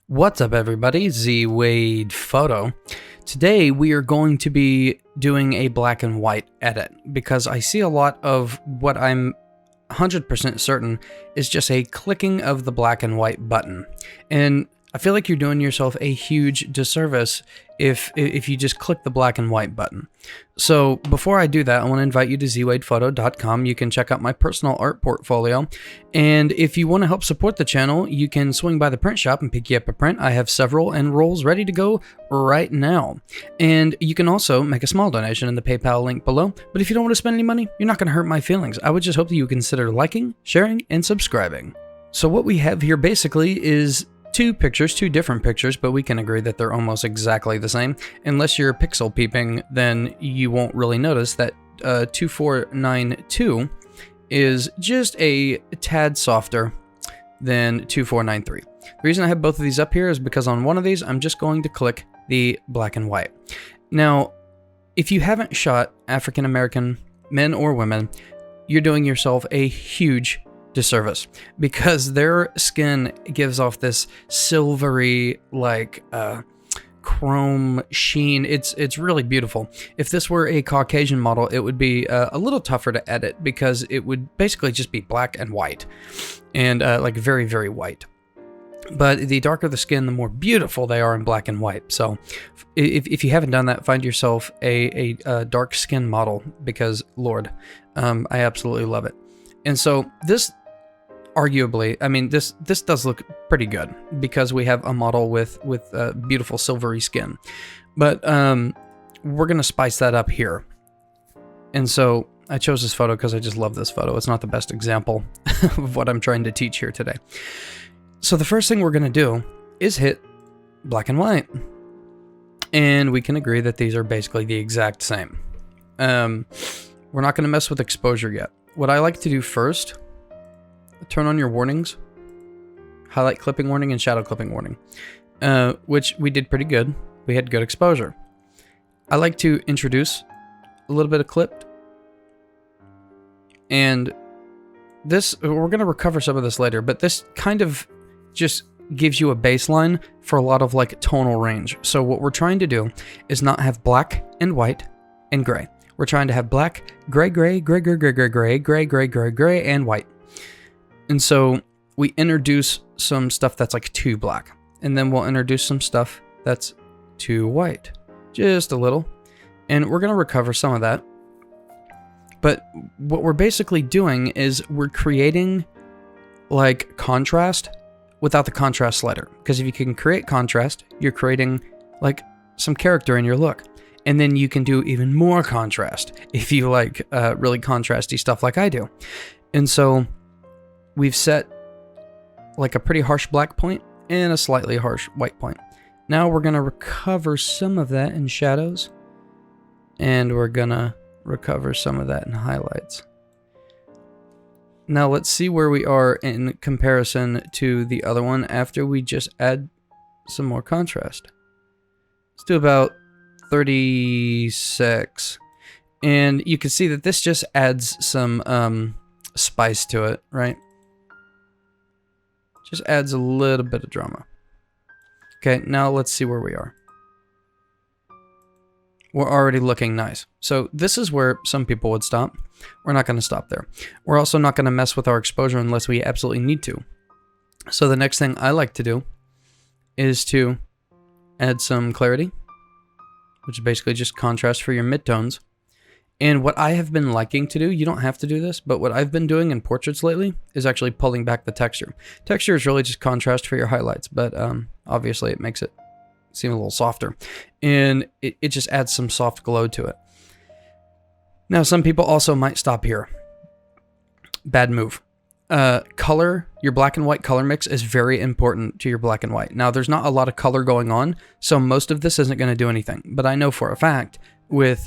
What's up, everybody? ZWade Photo. Today we are going to be doing a black and white edit because I see a lot of what I'm 100% certain is just a clicking of the black and white button. And I feel like you're doing yourself a huge disservice if you just click the black and white button. So before I do that, I want to invite you to zwadephoto.com. You can check out my personal art portfolio. And if you want to help support the channel, you can swing by the print shop and pick you up a print. I have several and rolls ready to go right now. And you can also make a small donation in the PayPal link below. But if you don't want to spend any money, you're not going to hurt my feelings. I would just hope that you consider liking, sharing, and subscribing. So what we have here basically is two different pictures, but we can agree that they're almost exactly the same. Unless you're pixel peeping, then you won't really notice that 2492 is just a tad softer than 2493. The reason I have both of these up here is because on one of these, I'm just going to click the black and white. Now, if you haven't shot African American men or women, you're doing yourself a huge disservice because their skin gives off this silvery, like chrome sheen. It's really beautiful. If this were a Caucasian model, it would be a little tougher to edit because it would basically just be black and white and like very, very white. But the darker the skin, the more beautiful they are in black and white. So if you haven't done that, find yourself a dark skin model because, Lord, I absolutely love it. And so this, arguably, I mean, this does look pretty good because we have a model with beautiful silvery skin. But we're going to spice that up here. And so I chose this photo because I just love this photo. It's not the best example of what I'm trying to teach here today. So the first thing we're going to do is hit black and white. And we can agree that these are basically the exact same. We're not going to mess with exposure yet. What I like to do first, turn on your warnings, highlight clipping warning and shadow clipping warning, which we did pretty good. We had good exposure. I like to introduce a little bit of clipped, and this, we're going to recover some of this later, but this kind of just gives you a baseline for a lot of like tonal range. So what we're trying to do is not have black and white and gray. We're trying to have black, gray, gray, gray, gray, gray, gray, gray, gray, gray, gray, gray, and white. And so we introduce some stuff that's like too black, and then we'll introduce some stuff that's too white, just a little, and we're going to recover some of that. But what we're basically doing is we're creating like contrast without the contrast slider, because if you can create contrast, you're creating like some character in your look. And then you can do even more contrast if you like really contrasty stuff like I do. And so we've set like a pretty harsh black point and a slightly harsh white point. Now we're going to recover some of that in shadows, and we're going to recover some of that in highlights. Now let's see where we are in comparison to the other one after we just add some more contrast. Let's do about 36. And you can see that this just adds some spice to it, right? Just adds a little bit of drama. Okay, now let's see where we are. We're already looking nice. So this is where some people would stop. We're not going to stop there. We're also not going to mess with our exposure unless we absolutely need to. So the next thing I like to do is to add some clarity, which is basically just contrast for your midtones. And what I have been liking to do, you don't have to do this, but what I've been doing in portraits lately is actually pulling back the texture. Texture is really just contrast for your highlights, but obviously it makes it seem a little softer. And it just adds some soft glow to it. Now, some people also might stop here. Bad move. Color, your black and white color mix is very important to your black and white. Now, there's not a lot of color going on, so most of this isn't going to do anything. But I know for a fact with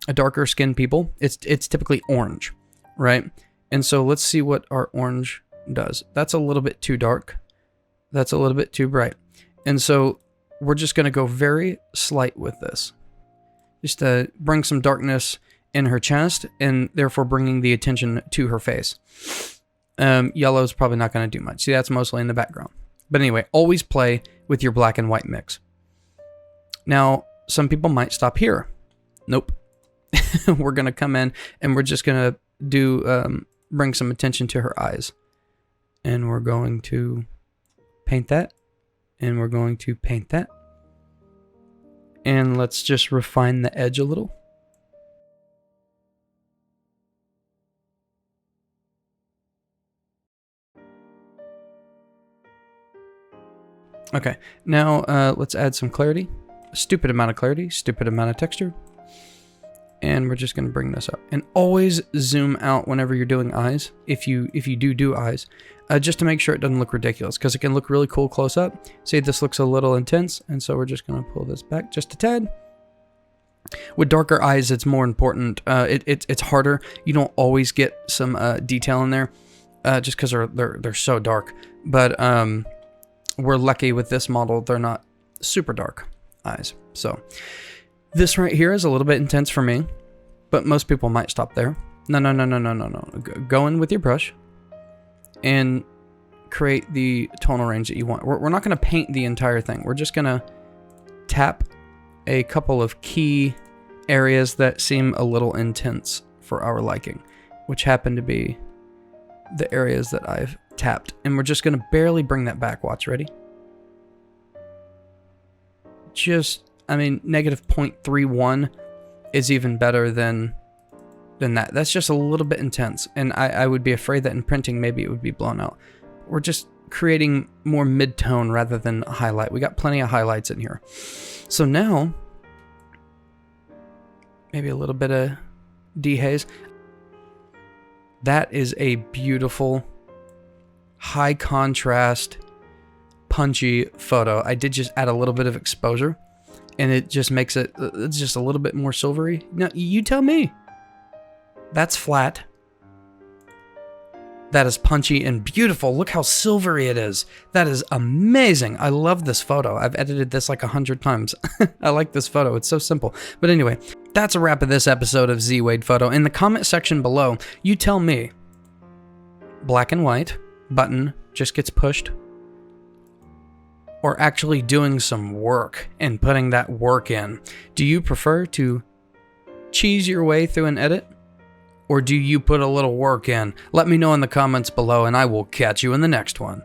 a darker skinned people, it's typically orange, right? And so let's see what our orange does. That's a little bit too dark. That's a little bit too bright. And so we're just going to go very slight with this, just to bring some darkness in her chest and therefore bringing the attention to her face. Yellow is probably not going to do much. See, that's mostly in the background. But anyway, always play with your black and white mix. Now, some people might stop here. Nope. We're going to come in and we're just going to do bring some attention to her eyes. And we're going to paint that. And we're going to paint that. And let's just refine the edge a little. Okay, now let's add some clarity. A stupid amount of clarity, stupid amount of texture. And we're just going to bring this up. And always zoom out whenever you're doing eyes, if you do eyes, just to make sure it doesn't look ridiculous, because it can look really cool close up. See, this looks a little intense, and so we're just going to pull this back just a tad. With darker eyes, it's more important. It's harder. You don't always get some detail in there, just because they're so dark. But we're lucky with this model; they're not super dark eyes. So this right here is a little bit intense for me, but most people might stop there. No. Go in with your brush and create the tonal range that you want. We're not going to paint the entire thing. We're just going to tap a couple of key areas that seem a little intense for our liking, which happen to be the areas that I've tapped. And we're just going to barely bring that back. Watch, ready? I mean, negative 0.31 is even better than that. That's just a little bit intense. And I would be afraid that in printing, maybe it would be blown out. We're just creating more mid-tone rather than a highlight. We got plenty of highlights in here. So now, maybe a little bit of dehaze. That is a beautiful, high contrast, punchy photo. I did just add a little bit of exposure, and it just makes it's just a little bit more silvery. Now, you tell me. That's flat. That is punchy and beautiful. Look how silvery it is. That is amazing. I love this photo. I've edited this like 100 times. I like this photo. It's so simple. But anyway, that's a wrap of this episode of ZWade Photo. In the comment section below, you tell me, black and white button just gets pushed, or actually doing some work and putting that work in. Do you prefer to cheese your way through an edit, or do you put a little work in? Let me know in the comments below, and I will catch you in the next one.